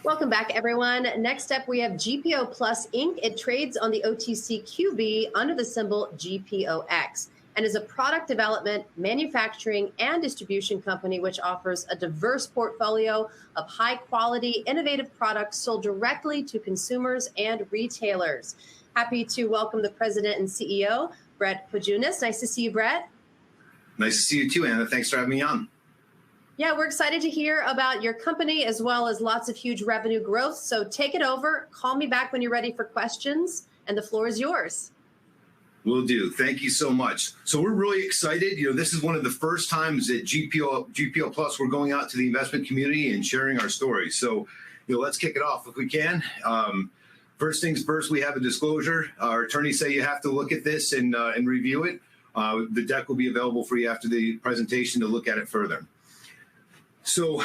Welcome back, everyone. Next up, we have GPO Plus Inc. It trades on the OTCQB under the symbol GPOX and is a product development, manufacturing, and distribution company which offers a diverse portfolio of high-quality, innovative products sold directly to consumers and retailers. Happy to welcome the president and CEO, Brett Pojunis. Nice to see you, Brett. Nice to see you too, Anna. Thanks for having me on. Yeah, we're excited to hear about your company as well as lots of huge revenue growth. So take it over. Call me back when you're ready for questions, and the floor is yours. Will do. Thank you so much. So we're really excited. This is one of the first times at GPO Plus we're going out to the investment community and sharing our story. So, let's kick it off if we can. First things first, we have a disclosure. Our attorneys say you have to look at this and review it. The deck will be available for you after the presentation to look at it further. So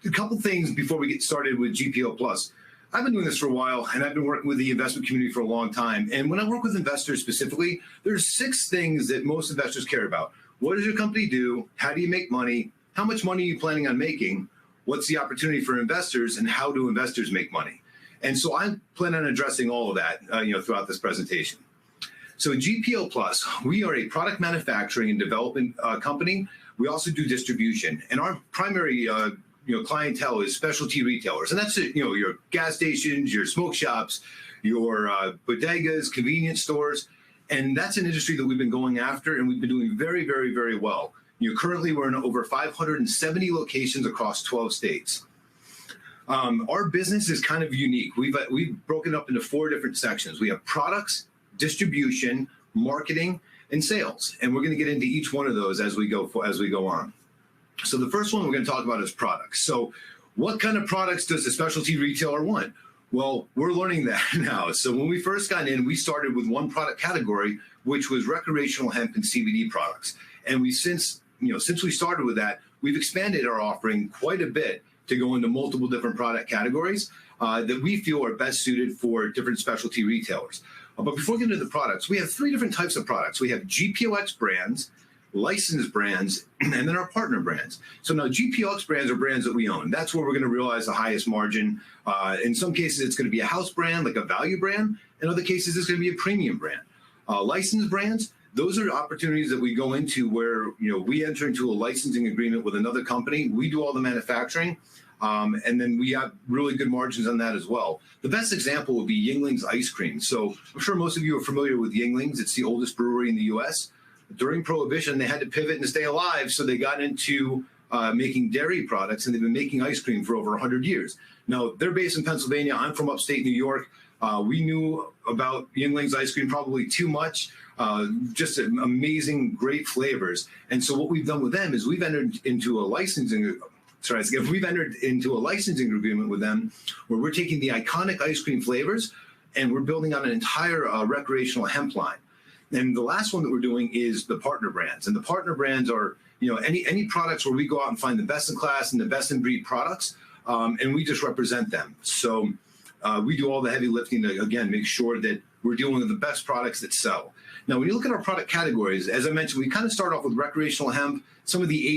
a couple things before we get started with GPO Plus. I've been doing this for a while, and I've been working with the investment community for a long time. And when I work with investors specifically, there's 6 things that most investors care about. What does your company do? How do you make money? How much money are you planning on making? What's the opportunity for investors? And how do investors make money? And so I plan on addressing all of that throughout this presentation. So GPO Plus, we are a product manufacturing and development company. We also do distribution, and our primary clientele is specialty retailers, and that's your gas stations, your smoke shops, your bodegas, convenience stores, and that's an industry that we've been going after, and we've been doing very, very, very well. Currently, we're in over 570 locations across 12 states. Our business is kind of unique. We've broken up into 4 different sections. We have products, distribution, marketing, and sales, and we're going to get into each one of those as we go on. So the first one we're going to talk about is products. So what kind of products does a specialty retailer want? Well, we're learning that now. So when we first got in, we started with one product category, which was recreational hemp and CBD products. And since we started with that, we've expanded our offering quite a bit to go into multiple different product categories that we feel are best suited for different specialty retailers. But before we get into the products, we have 3 different types of products. We have GPOX brands, licensed brands, and then our partner brands. So now GPOX brands are brands that we own. That's where we're going to realize the highest margin. In some cases, it's going to be a house brand, like a value brand. In other cases, it's going to be a premium brand. Licensed brands, those are opportunities that we go into where we enter into a licensing agreement with another company. We do all the manufacturing. And then we have really good margins on that as well. The best example would be Yuengling's ice cream. So I'm sure most of you are familiar with Yuengling's. It's the oldest brewery in the U.S. During Prohibition, they had to pivot and stay alive, so they got into making dairy products, and they've been making ice cream for over 100 years. Now, they're based in Pennsylvania. I'm from upstate New York. We knew about Yuengling's ice cream probably too much. Just amazing, great flavors. And so what we've done with them is we've entered into a licensing agreement with them where we're taking the iconic ice cream flavors and we're building on an entire recreational hemp line. And the last one that we're doing is the partner brands. And the partner brands are any products where we go out and find the best in class and the best in breed products, and we just represent them. So we do all the heavy lifting to, again, make sure that we're dealing with the best products that sell. Now, when you look at our product categories, as I mentioned, we kind of start off with recreational hemp, some of the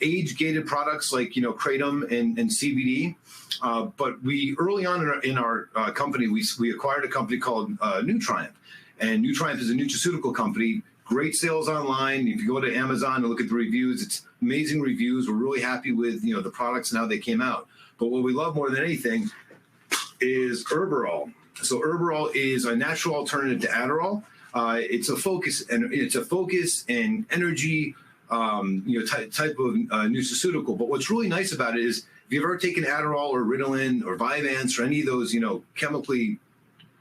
age-gated products like Kratom and CBD. But we early on in our company, we acquired a company called Nutriant. And Nutriant is a nutraceutical company, great sales online. If you go to Amazon and look at the reviews, it's amazing reviews. We're really happy with the products and how they came out. But what we love more than anything is Herberol. So Herberol is a natural alternative to Adderall. It's a focus and energy type of nutraceutical. But what's really nice about it is if you've ever taken Adderall or Ritalin or Vyvanse or any of those chemically,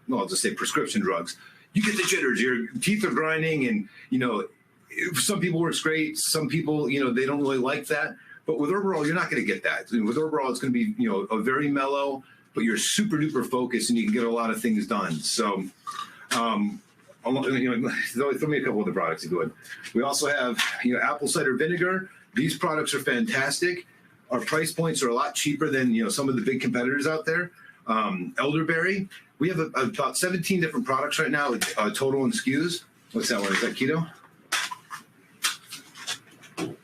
well, I'll just say prescription drugs, you get the jitters, your teeth are grinding, and some people works great, some people they don't really like that. But with Herberol, you're not going to get that. With Herberol, it's going to be a very mellow, but you're super duper focused and you can get a lot of things done. So throw me a couple of the products if you would. We also have apple cider vinegar. These products are fantastic. Our price points are a lot cheaper than some of the big competitors out there. Elderberry. We have about 17 different products right now, total in SKUs. What's that one? Is that keto?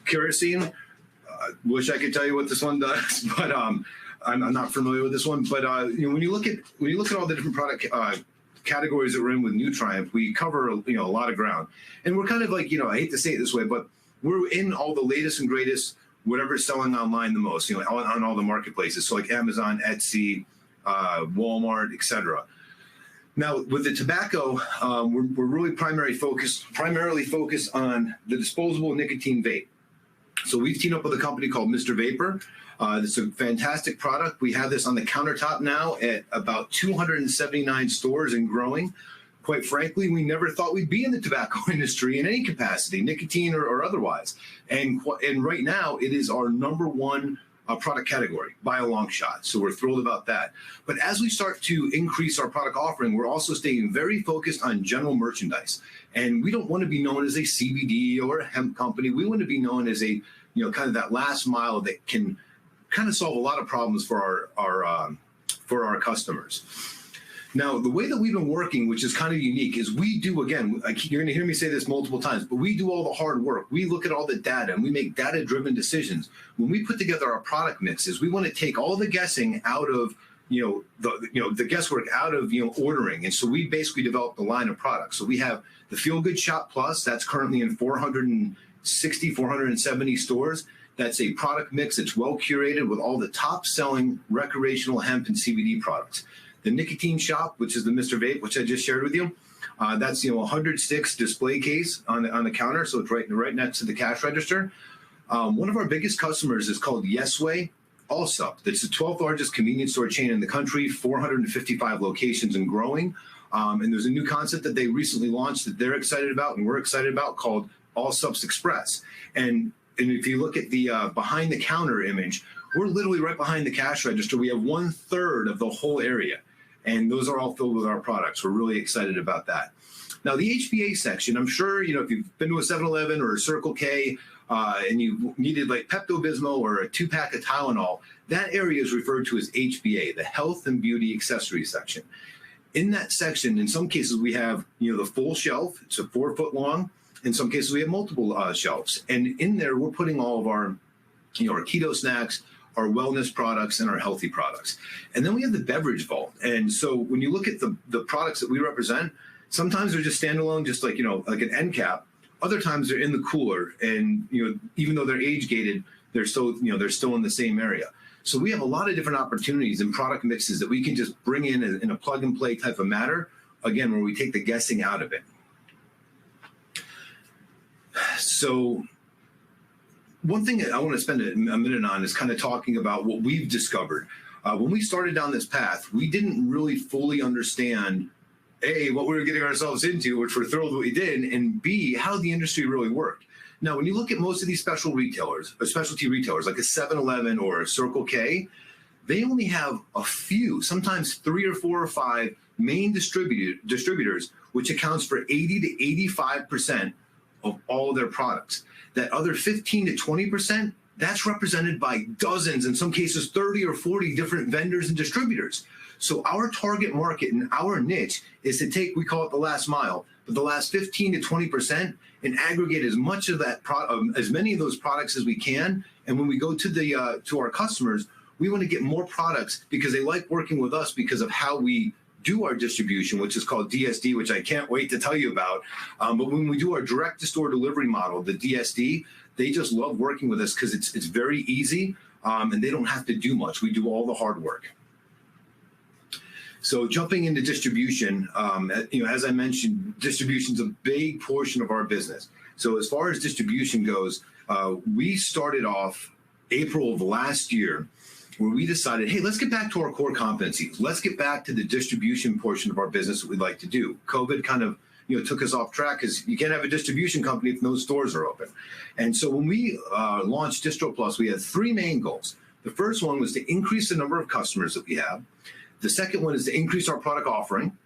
Kerosene. Wish I could tell you what this one does, but I'm not familiar with this one, but when you look at all the different product categories that we're in with New Triumph, we cover a lot of ground, and we're kind of like, I hate to say it this way, but we're in all the latest and greatest, whatever's selling online the most, on all the marketplaces, so like Amazon, Etsy, Walmart, etc. Now with the tobacco, we're really primarily focused on the disposable nicotine vape. So we've teamed up with a company called Mr. Vapor. It's a fantastic product. We have this on the countertop now at about 279 stores and growing. Quite frankly, we never thought we'd be in the tobacco industry in any capacity, nicotine or otherwise. And right now, it is our number one product category by a long shot. So we're thrilled about that. But as we start to increase our product offering, we're also staying very focused on general merchandise. And we don't want to be known as a CBD or a hemp company. We want to be known as a, kind of that last mile that can kind of solve a lot of problems for our customers. Now, the way that we've been working, which is kind of unique, is we do, again, you're going to hear me say this multiple times, but we do all the hard work. We look at all the data and we make data-driven decisions. When we put together our product mixes, we want to take all the guessing out of, the guesswork out of, ordering. And so we basically developed a line of products. So we have the Feel Good Shop Plus, that's currently in 470 stores. That's a product mix that's well curated with all the top selling recreational hemp and CBD products. The Nicotine Shop, which is the Mr. Vape, which I just shared with you, that's 100 sticks display case on the counter, so it's right next to the cash register. One of our biggest customers is called Yesway Allsup. It's the 12th largest convenience store chain in the country, 455 locations and growing. And there's a new concept that they recently launched that they're excited about and we're excited about called Allsups Express. And if you look at the behind the counter image, we're literally right behind the cash register. We have 1/3 of the whole area. And those are all filled with our products. We're really excited about that. Now, the HBA section, I'm sure, if you've been to a 7-Eleven or a Circle K and you needed like Pepto-Bismol or a 2-pack of Tylenol, that area is referred to as HBA, the Health and Beauty Accessory section. In that section, in some cases, we have, the full shelf. It's a 4-foot long. In some cases, we have multiple shelves. And in there, we're putting all of our, our keto snacks, our wellness products, and our healthy products. And then we have the beverage vault. And so when you look at the products that we represent, sometimes they're just standalone, just like, like an end cap. Other times they're in the cooler. And, even though they're age gated, they're still, they're still in the same area. So we have a lot of different opportunities and product mixes that we can just bring in a plug and play type of matter, again, where we take the guessing out of it. So one thing that I want to spend a minute on is kind of talking about what we've discovered. When we started down this path, we didn't really fully understand, A, what we were getting ourselves into, which we're thrilled that we did, and B, how the industry really worked. Now, when you look at most of these specialty retailers, like a 7-Eleven or a Circle K, they only have a few, sometimes 3 or 4 or 5 main distributors, which accounts for 80 to 85% of all their products. That other 15 to 20%, that's represented by dozens, in some cases 30 or 40 different vendors and distributors. So our target market and our niche is to take, we call it the last mile, but the last 15 to 20% and aggregate as much of that, as many of those products as we can. And when we go to our customers, we want to get more products because they like working with us because of how we do our distribution, which is called DSD, which I can't wait to tell you about. But when we do our direct-to-store delivery model, the DSD, they just love working with us because it's very easy and they don't have to do much. We do all the hard work. So jumping into distribution, as I mentioned, distribution is a big portion of our business. So as far as distribution goes, we started off April of last year, where we decided, hey, let's get back to our core competencies. Let's get back to the distribution portion of our business that we'd like to do. COVID kind of took us off track because you can't have a distribution company if no stores are open. And so when we launched Distro Plus, we had 3 main goals. The first one was to increase the number of customers that we have. The second one is to increase our product offering.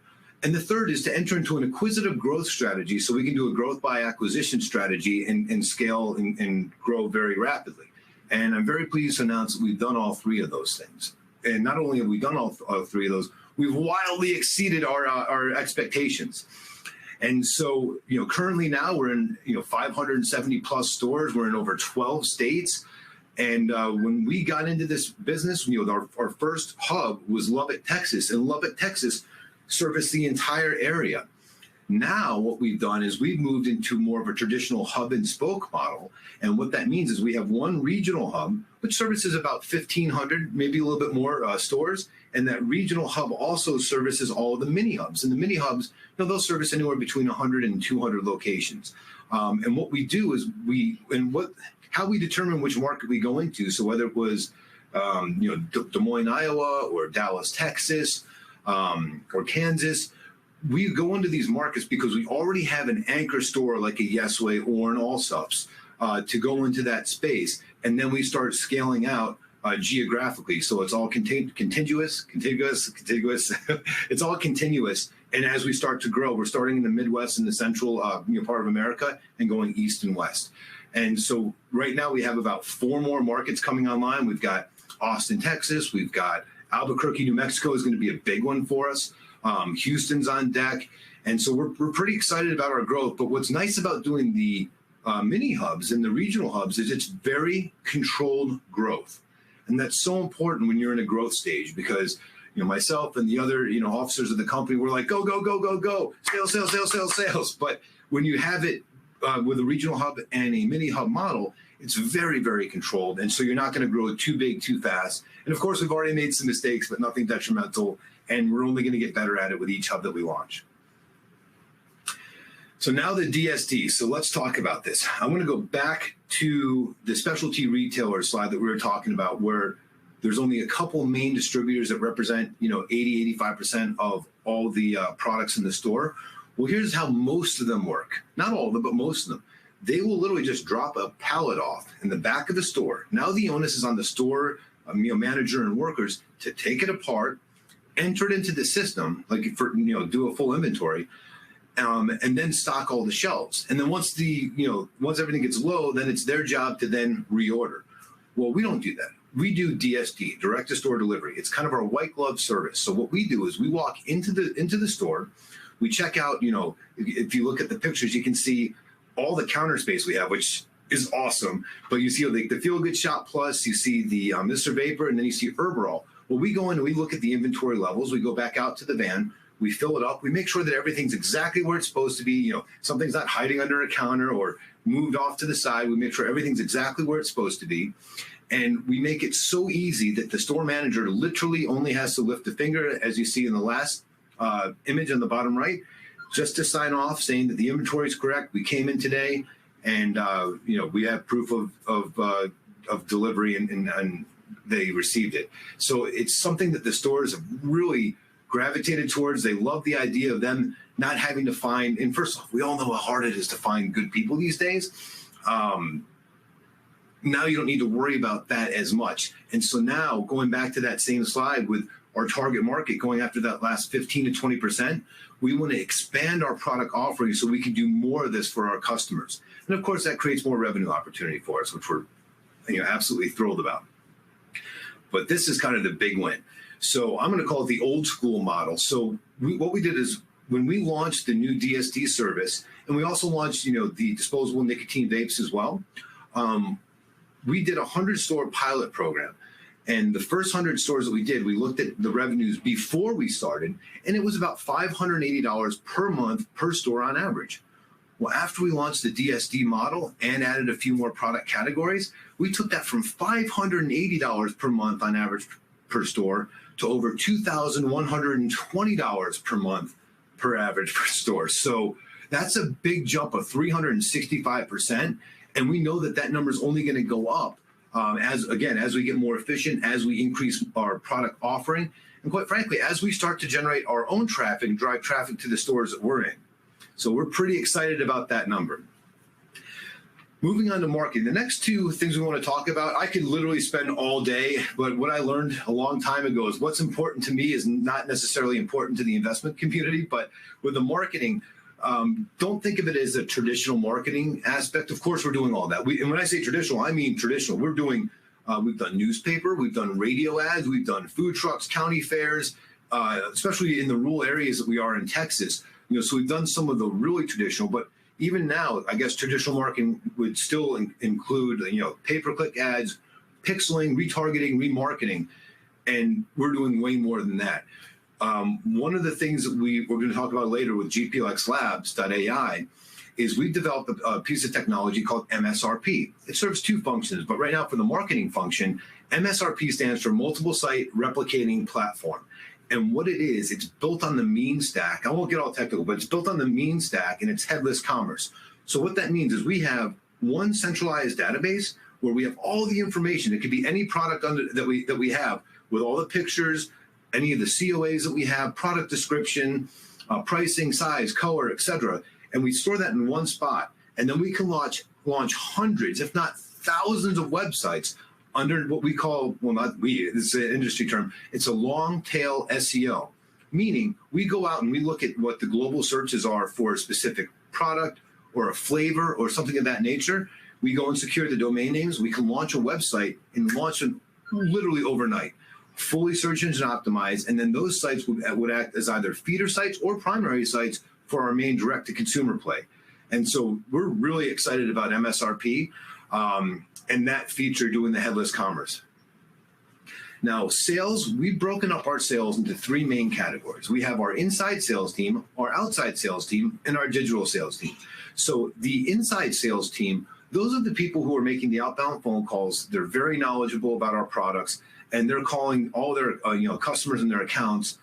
And the third is to enter into an acquisitive growth strategy so we can do a growth by acquisition strategy and scale and grow very rapidly. And I'm very pleased to announce that we've done all 3 of those things. And not only have we done all 3 of those, we've wildly exceeded our expectations. And so, currently now we're in 570 plus stores. We're in over 12 states. And when we got into this business, our first hub was Lubbock, Texas, and Lubbock, Texas serviced the entire area. Now what we've done is we've moved into more of a traditional hub and spoke model. And what that means is we have one regional hub, which services about 1,500, maybe a little bit more stores. And that regional hub also services all of the mini hubs. And the mini hubs, they'll service anywhere between 100 and 200 locations. And what we do is how we determine which market we go into. So whether it was, Des Moines, Iowa, or Dallas, Texas, or Kansas, we go into these markets because we already have an anchor store like a Yesway or an Allsups to go into that space. And then we start scaling out geographically. So it's all contiguous. It's all continuous. And as we start to grow, we're starting in the Midwest and the central part of America and going east and west. And so right now we have about 4 more markets coming online. We've got Austin, Texas. We've got Albuquerque, New Mexico is going to be a big one for us. Houston's on deck. And so we're pretty excited about our growth. But what's nice about doing the mini hubs and the regional hubs is it's very controlled growth. And that's so important when you're in a growth stage because, myself and the other, officers of the company, we're like, go, go, go, go, go, sales. But when you have it with a regional hub and a mini hub model, it's very, very controlled. And so you're not going to grow too big, too fast. And of course, we've already made some mistakes, but nothing detrimental. And we're only going to get better at it with each hub that we launch. So now the DSD. So let's talk about this. I want to go back to the specialty retailer slide that we were talking about, where there's only a couple main distributors that represent, 80, 85% of all the products in the store. Well, here's how most of them work. Not all of them, but most of them. They will literally just drop a pallet off in the back of the store. Now the onus is on the store manager and workers to take it apart, enter it into the system, like do a full inventory, and then stock all the shelves. And then once everything gets low, then it's their job to then reorder. Well, we don't do that. We do DSD, direct to store delivery. It's kind of our white glove service. So what we do is we walk into the store, we check out, if you look at the pictures, you can see all the counter space we have, which is awesome. But you see the Feel Good Shop Plus, you see the Mr. Vapor, and then you see Herberol. Well, we go in and we look at the inventory levels. We go back out to the van. We fill it up. We make sure that everything's exactly where it's supposed to be. Something's not hiding under a counter or moved off to the side. We make sure everything's exactly where it's supposed to be. And we make it so easy that the store manager literally only has to lift a finger, as you see in the last image on the bottom right, just to sign off saying that the inventory is correct. We came in today, and we have proof of delivery, and they received it. So it's something that the stores have really gravitated towards. They love the idea of them not having to find. And first off, we all know how hard it is to find good people these days. Now you don't need to worry about that as much. And so now going back to that same slide with our target market, going after that last 15 to 20%, we want to expand our product offering so we can do more of this for our customers. And of course, that creates more revenue opportunity for us, which we're absolutely thrilled about. But this is kind of the big win. So I'm going to call it the old school model. So what we did is when we launched the new DSD service, and we also launched, the disposable nicotine vapes as well, we did a 100-store pilot program. And the first 100 stores that we did, we looked at the revenues before we started, and it was about $580 per month per store on average. Well, after we launched the DSD model and added a few more product categories, we took that from $580 per month on average per store to over $2,120 per month per average per store. So that's a big jump of 365%. And we know that number is only going to go up as we get more efficient, as we increase our product offering, and quite frankly, as we start to generate our own traffic and drive traffic to the stores that we're in. So we're pretty excited about that number. Moving on to marketing. The next two things we want to talk about, I could literally spend all day, but what I learned a long time ago is what's important to me is not necessarily important to the investment community. But with the marketing, don't think of it as a traditional marketing aspect. Of course, we're doing all that. And when I say traditional, I mean traditional. We've done newspaper, we've done radio ads, we've done food trucks, county fairs, especially in the rural areas that we are in Texas. So we've done some of the really traditional, but even now, I guess traditional marketing would still include, pay-per-click ads, pixeling, retargeting, remarketing, and we're doing way more than that. One of the things that we're going to talk about later with GPOX Labs.ai is we've developed a piece of technology called MSRP. It serves two functions, but right now for the marketing function, MSRP stands for Multiple Site Replicating Platform. And what it is, it's built on the mean stack. I won't get all technical, but it's built on the mean stack and it's headless commerce. So what that means is we have one centralized database where we have all the information. It could be any product that we have with all the pictures, any of the COAs that we have, product description, pricing, size, color, etc. And we store that in one spot. And then we can launch hundreds, if not thousands of websites under what we call, well, not we, this is an industry term, it's a long tail SEO, meaning we go out and we look at what the global searches are for a specific product or a flavor or something of that nature. We go and secure the domain names. We can launch a website and launch it literally overnight, fully search engine optimized, and then those sites would act as either feeder sites or primary sites for our main direct-to-consumer play. And so we're really excited about MSRP and that feature doing the headless commerce. Now, sales, we've broken up our sales into three main categories. We have our inside sales team, our outside sales team, and our digital sales team. So the inside sales team, those are the people who are making the outbound phone calls. They're very knowledgeable about our products, and they're calling all their customers and their accounts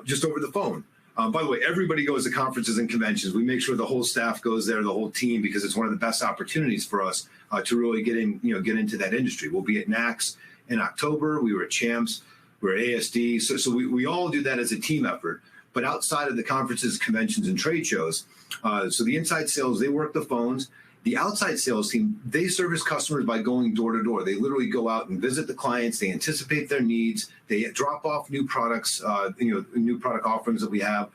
just over the phone. By the way, everybody goes to conferences and conventions. We make sure the whole staff goes there, the whole team, because it's one of the best opportunities for us to really get into that industry. We'll be at NACS in October. We were at Champs. We're at ASD. So we all do that as a team effort. But outside of the conferences, conventions, and trade shows, so the inside sales, they work the phones. The outside sales team, they service customers by going door to door. They literally go out and visit the clients. They anticipate their needs. They drop off new products, new product offerings that we have.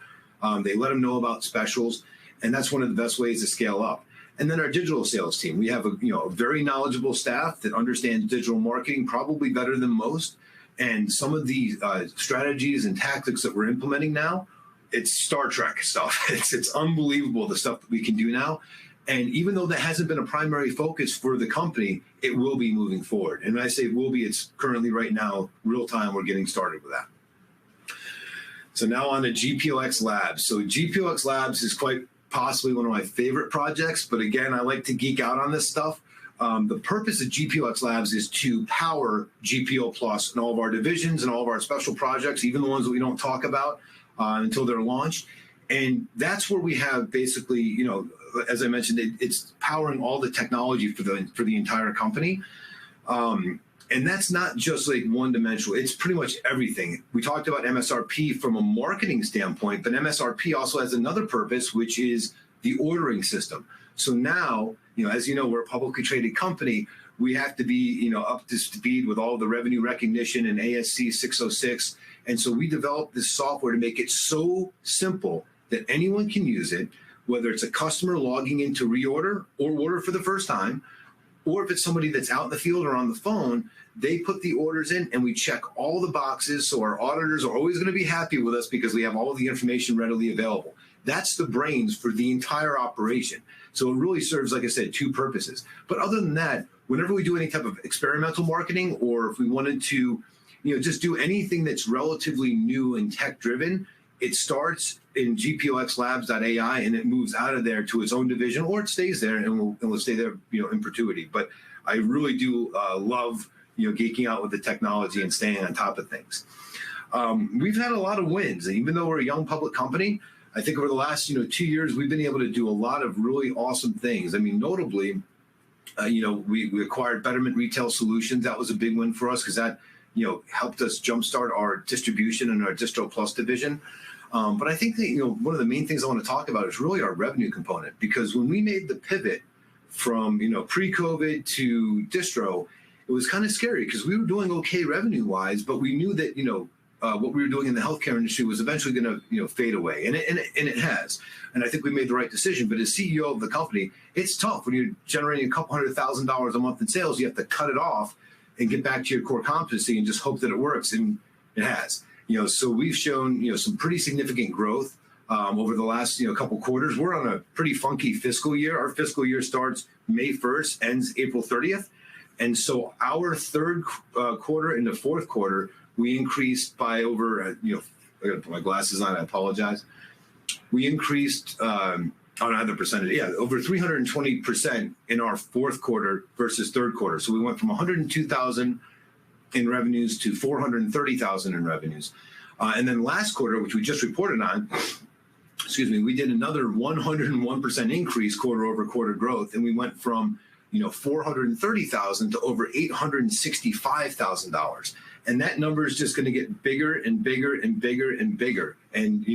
They let them know about specials, and that's one of the best ways to scale up. And then our digital sales team, we have a very knowledgeable staff that understands digital marketing probably better than most. And some of the strategies and tactics that we're implementing now, it's Star Trek stuff. It's unbelievable the stuff that we can do now. And even though that hasn't been a primary focus for the company, it will be moving forward. And when I say it will be, it's currently right now, real time, we're getting started with that. So now on to GPOX Labs. So GPOX Labs is quite possibly one of my favorite projects. But again, I like to geek out on this stuff. The purpose of GPOX Labs is to power GPO Plus and all of our divisions and all of our special projects, even the ones that we don't talk about until they're launched. And that's where we have basically, as I mentioned, it's powering all the technology for the entire company. And that's not just like one-dimensional. It's pretty much everything. We talked about MSRP from a marketing standpoint, but MSRP also has another purpose, which is the ordering system. So now, as you know, we're a publicly traded company. We have to be, up to speed with all the revenue recognition and ASC 606. And so we developed this software to make it so simple that anyone can use it, whether it's a customer logging in to reorder or order for the first time, or if it's somebody that's out in the field or on the phone, they put the orders in and we check all the boxes. So our auditors are always going to be happy with us because we have all of the information readily available. That's the brains for the entire operation. So it really serves, like I said, two purposes. But other than that, whenever we do any type of experimental marketing, or if we wanted to, just do anything that's relatively new and tech driven, it starts in GPOX Labs.ai and it moves out of there to its own division, or it stays there and will stay there, in perpetuity. But I really do love, geeking out with the technology and staying on top of things. We've had a lot of wins, and even though we're a young public company, I think over the last 2 years we've been able to do a lot of really awesome things. I mean, notably, we acquired Betterment Retail Solutions. That was a big win for us because that helped us jumpstart our distribution and our Distro Plus division. But I think that, one of the main things I want to talk about is really our revenue component, because when we made the pivot from, pre-COVID to distro, it was kind of scary because we were doing okay revenue wise, but we knew that, what we were doing in the healthcare industry was eventually going to, fade away. And it has. And I think we made the right decision. But as CEO of the company, it's tough when you're generating a couple $100,000 a month in sales. You have to cut it off and get back to your core competency and just hope that it works. And it has. So we've shown, some pretty significant growth over the last, couple quarters. We're on a pretty funky fiscal year. Our fiscal year starts May 1st, ends April 30th. And so our third quarter into fourth quarter, we increased by over, I gotta put my glasses on, I apologize. We increased, I don't have the percentage, over 320% in our fourth quarter versus third quarter. So we went from 102,000 in revenues to 430,000 in revenues. And then last quarter, which we just reported on, we did another 101% increase quarter over quarter growth. And we went from, 430,000 to over $865,000. And that number is just going to get bigger and bigger and bigger and bigger. And,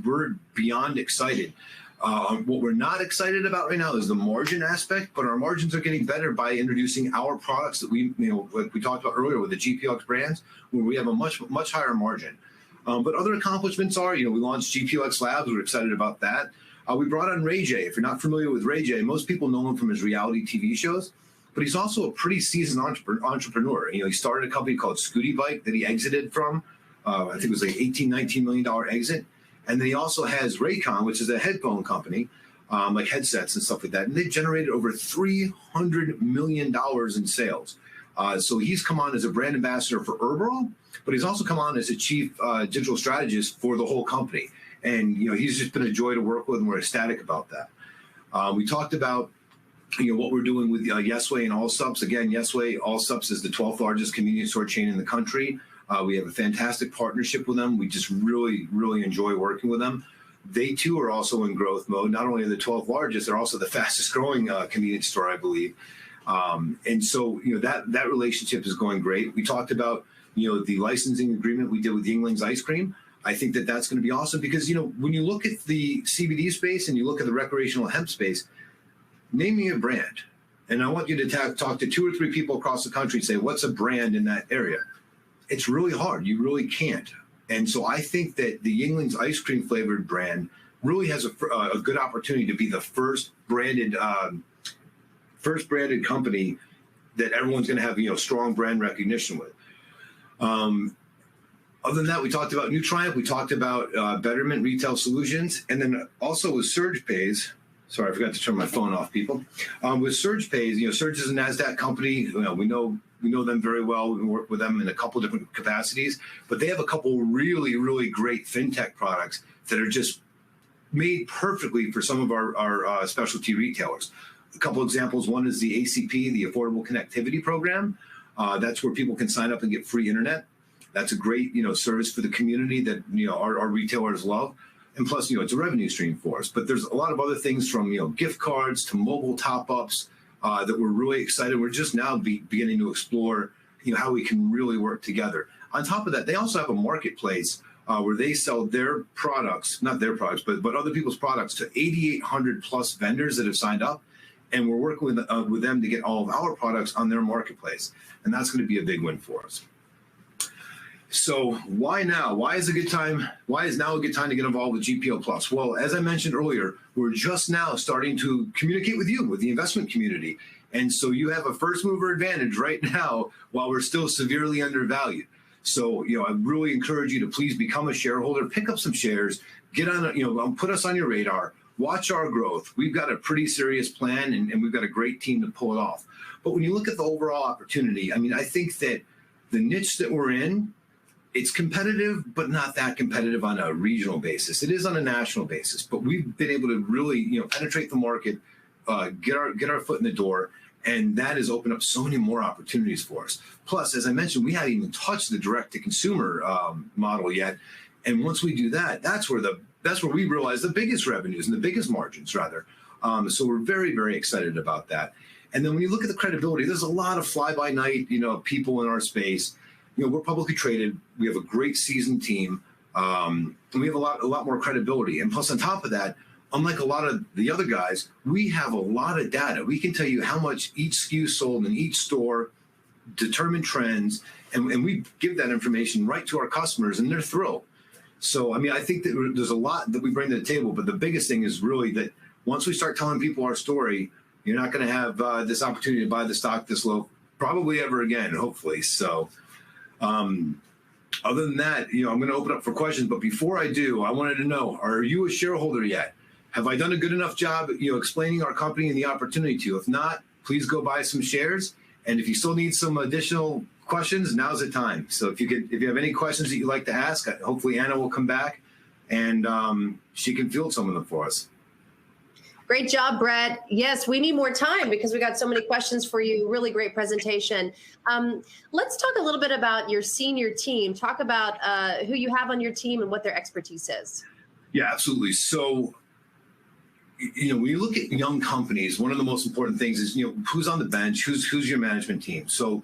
we're beyond excited. What we're not excited about right now is the margin aspect, but our margins are getting better by introducing our products that we, like we talked about earlier with the GPOX brands, where we have a much higher margin. But other accomplishments are, we launched GPOX Labs. We're excited about that. We brought on Ray J. If you're not familiar with Ray J, most people know him from his reality TV shows, but he's also a pretty seasoned entrepreneur. He started a company called Scooty Bike that he exited from. I think it was like $18-19 million exit. And then he also has Raycon, which is a headphone company, like headsets and stuff like that. And they generated over $300 million in sales. So he's come on as a brand ambassador for Herbalol, but he's also come on as a chief digital strategist for the whole company. And, he's just been a joy to work with, and we're ecstatic about that. We talked about, what we're doing with Yesway and Allsups. Again, Yesway, Allsups is the 12th largest convenience store chain in the country. We have a fantastic partnership with them. We just really, really enjoy working with them. They, too, are also in growth mode. Not only are they the 12th largest, they're also the fastest growing convenience store, I believe. And so, that relationship is going great. We talked about, the licensing agreement we did with Yingling's Ice Cream. I think that that's going to be awesome because, when you look at the CBD space and you look at the recreational hemp space, name me a brand. And I want you to talk to 2 or 3 people across the country and say, what's a brand in that area? It's really hard. You really can't. And so I think that the Yingling's Ice Cream flavored brand really has a good opportunity to be the first branded company that everyone's going to have, strong brand recognition with. Other than that, we talked about New Triumph. We talked about Betterment Retail Solutions. And then also with SurgePays. Sorry, I forgot to turn my phone off, people. With SurgePays, Surge is a NASDAQ company. We know them very well. We work with them in a couple different capacities. But they have a couple really, really great fintech products that are just made perfectly for some of our specialty retailers. A couple examples. One is the ACP, the Affordable Connectivity Program. That's where people can sign up and get free internet. That's a great, service for the community that, our retailers love. And plus, it's a revenue stream for us. But there's a lot of other things from, gift cards to mobile top-ups that we're really excited. We're just now beginning to explore, how we can really work together. On top of that, they also have a marketplace where they sell their products, not their products, but other people's products to 8,800 plus vendors that have signed up. And we're working with them to get all of our products on their marketplace. And that's going to be a big win for us. So why now? Why is now a good time to get involved with GPO Plus? Well, as I mentioned earlier, we're just now starting to communicate with you, with the investment community. And so you have a first mover advantage right now while we're still severely undervalued. So, I really encourage you to please become a shareholder, pick up some shares, get on, put us on your radar, watch our growth. We've got a pretty serious plan and we've got a great team to pull it off. But when you look at the overall opportunity, I think that the niche that we're in, it's competitive, but not that competitive on a regional basis. It is on a national basis, but we've been able to really, penetrate the market, get our foot in the door, and that has opened up so many more opportunities for us. Plus, as I mentioned, we haven't even touched the direct-to-consumer model yet, and once we do that, that's where we realize the biggest revenues and the biggest margins, rather. So we're very, very excited about that. And then when you look at the credibility, there's a lot of fly-by-night, people in our space. We're publicly traded. We have a great seasoned team. And we have a lot more credibility. And plus, on top of that, unlike a lot of the other guys, we have a lot of data. We can tell you how much each SKU sold in each store, determine trends, and we give that information right to our customers, and they're thrilled. So, I think that there's a lot that we bring to the table, but the biggest thing is really that once we start telling people our story, you're not going to have this opportunity to buy the stock this low probably ever again, hopefully. So, other than that, I'm going to open up for questions. But before I do, I wanted to know, are you a shareholder yet? Have I done a good enough job, explaining our company and the opportunity to you? If not, please go buy some shares And if you still need some additional questions, now's the time. So if you have any questions that you'd like to ask, hopefully Anna will come back and she can field some of them for us. Great job, Brett. Yes, we need more time because we got so many questions for you. Really great presentation. Let's talk a little bit about your senior team. Talk about who you have on your team and what their expertise is. Yeah, absolutely. So, when you look at young companies, one of the most important things is, who's on the bench, who's your management team. So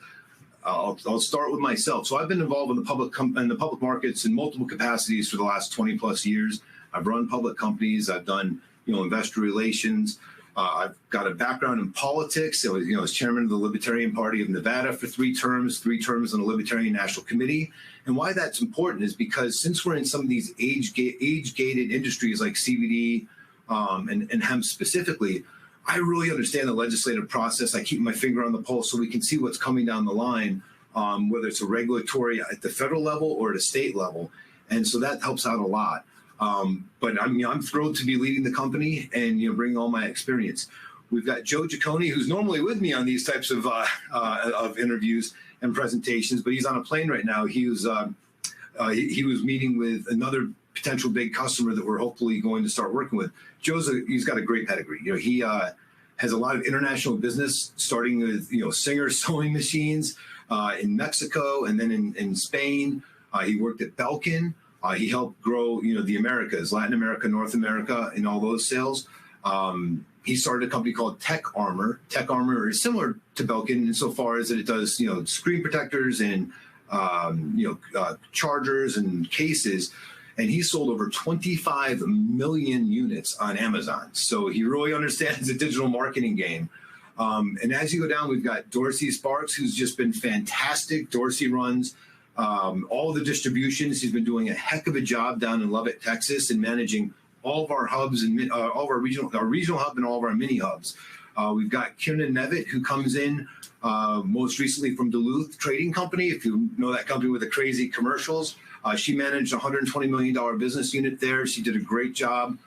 I'll start with myself. So I've been involved in the public markets in multiple capacities for the last 20 plus years. I've run public companies. I've done investor relations. I've got a background in politics. I was chairman of the Libertarian Party of Nevada for 3 terms on the Libertarian National Committee. And why that's important is because since we're in some of these age-gated industries like CBD and hemp specifically, I really understand the legislative process. I keep my finger on the pulse so we can see what's coming down the line, whether it's a regulatory at the federal level or at a state level. And so that helps out a lot. But I'm thrilled to be leading the company and bringing all my experience. We've got Joe Giacone, who's normally with me on these types of interviews and presentations, but he's on a plane right now. He was meeting with another potential big customer that we're hopefully going to start working with. He's got a great pedigree. He has a lot of international business, starting with Singer sewing machines in Mexico and then in Spain. He worked at Belkin. He helped grow, the Americas, Latin America, North America, and all those sales. He started a company called Tech Armor. Tech Armor is similar to Belkin insofar as that it does, screen protectors and, chargers and cases. And he sold over 25 million units on Amazon. So he really understands the digital marketing game. And as you go down, we've got Dorsey Sparks, who's just been fantastic. Dorsey runs all the distributions. He's been doing a heck of a job down in Lubbock, Texas, and managing all of our hubs and all of our regional hub and all of our mini hubs. We've got Kiernan Nevitt, who comes in most recently from Duluth Trading Company. If you know that company with the crazy commercials, she managed a $120 million business unit there. She did a great job.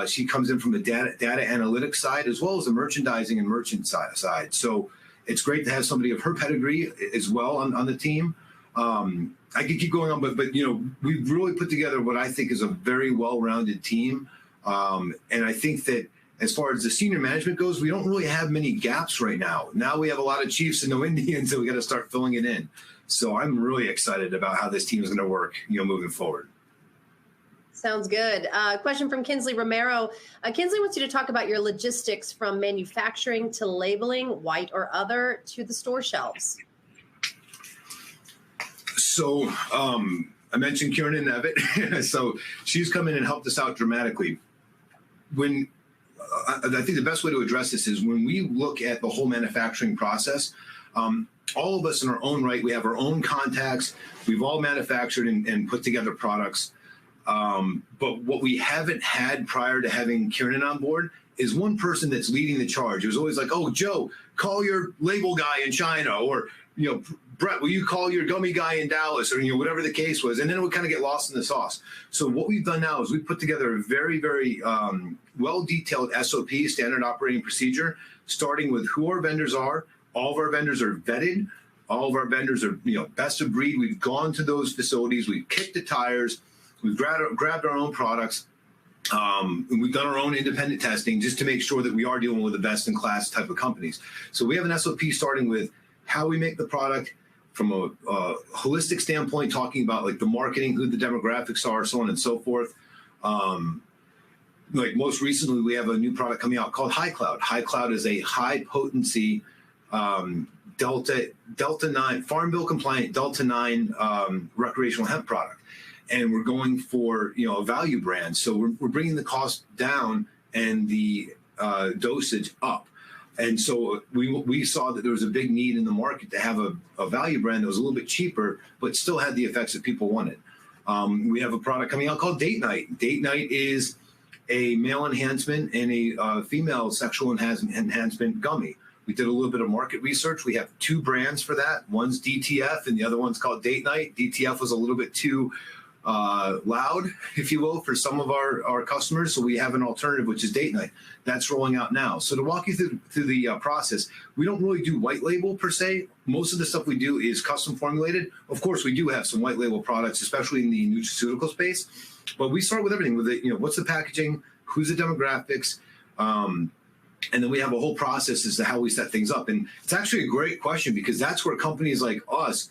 She comes in from the data analytics side as well as the merchandising and merchant side. So it's great to have somebody of her pedigree as well on the team. I could keep going on, but we've really put together what I think is a very well-rounded team. And I think that as far as the senior management goes, we don't really have many gaps right now. Now we have a lot of Chiefs and no Indians, so we got to start filling it in. So I'm really excited about how this team is going to work, moving forward. Sounds good. Question from Kinsley Romero. Kinsley wants you to talk about your logistics from manufacturing to labeling, white or other, to the store shelves. So I mentioned Kiernan Nevitt. So she's come in and helped us out dramatically. I think the best way to address this is when we look at the whole manufacturing process, all of us in our own right, we have our own contacts. We've all manufactured and put together products. But what we haven't had prior to having Kiernan on board is one person that's leading the charge. It was always like, oh, Joe, call your label guy in China, or, Brett, will you call your gummy guy in Dallas, or, whatever the case was. And then it would kind of get lost in the sauce. So what we've done now is we've put together a very, very well-detailed SOP, standard operating procedure, starting with who our vendors are. All of our vendors are vetted. All of our vendors are, best of breed. We've gone to those facilities. We've kicked the tires. We've grabbed our own products. And we've done our own independent testing just to make sure that we are dealing with the best-in-class type of companies. So we have an SOP starting with how we make the product from a holistic standpoint, talking about like the marketing, who the demographics are, so on and so forth. Like most recently, we have a new product coming out called High Cloud. High Cloud is a high-potency Delta 9, Farm Bill compliant Delta 9 recreational hemp product. And we're going for, a value brand. So we're bringing the cost down and the dosage up. And so we saw that there was a big need in the market to have a value brand that was a little bit cheaper, but still had the effects that people wanted. We have a product coming out called Date Night. Date Night is a male enhancement and a female sexual enhancement gummy. We did a little bit of market research. We have 2 brands for that. One's DTF and the other one's called Date Night. DTF was a little bit too loud, if you will, for some of our customers. So we have an alternative, which is date night. That's rolling out now. So to walk you through the process, we don't really do white label per se. Most of the stuff we do is custom formulated. Of course, we do have some white label products, especially in the nutraceutical space. But we start with everything with it. What's the packaging? Who's the demographics? And then we have a whole process as to how we set things up. And it's actually a great question because that's where companies like us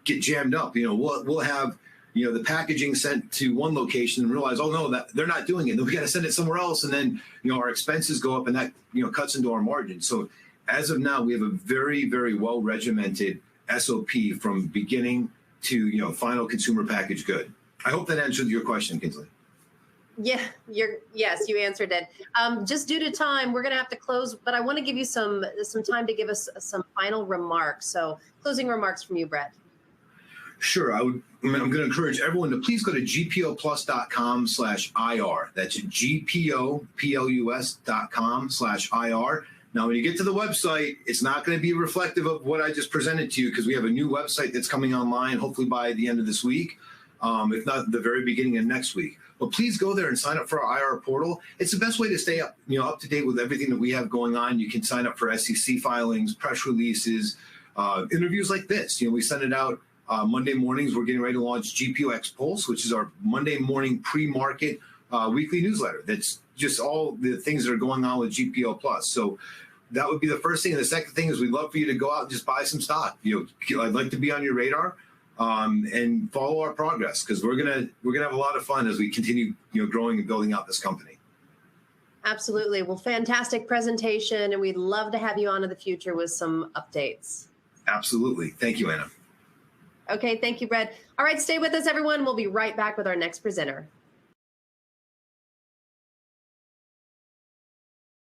get jammed up. We'll have the packaging sent to one location and realize, oh no, that they're not doing it. Then we got to send it somewhere else, and then our expenses go up, and that cuts into our margin. So as of now, we have a very, very well regimented SOP from beginning to final consumer packaged good. I hope that answered your question, Kinsley. Yeah, yes, you answered it. Just due to time, we're going to have to close, but I want to give you some time to give us some final remarks. So closing remarks from you, Brett. Sure. I'm going to encourage everyone to please go to gpoplus.com/IR. That's gpoplus.com/IR. Now, when you get to the website, it's not going to be reflective of what I just presented to you because we have a new website that's coming online, hopefully by the end of this week, if not the very beginning of next week. But please go there and sign up for our IR portal. It's the best way to stay up to date with everything that we have going on. You can sign up for SEC filings, press releases, interviews like this. We send it out Monday mornings. We're getting ready to launch GPOX Pulse, which is our Monday morning pre-market weekly newsletter. That's just all the things that are going on with GPO Plus. So that would be the first thing. And the second thing is we'd love for you to go out and just buy some stock. I'd like to be on your radar. And follow our progress because we're gonna have a lot of fun as we continue growing and building out this company. Absolutely. Well, fantastic presentation, and we'd love to have you on in the future with some updates. Absolutely. Thank you, Anna. Okay, thank you, Brett. All right, stay with us, everyone. We'll be right back with our next presenter.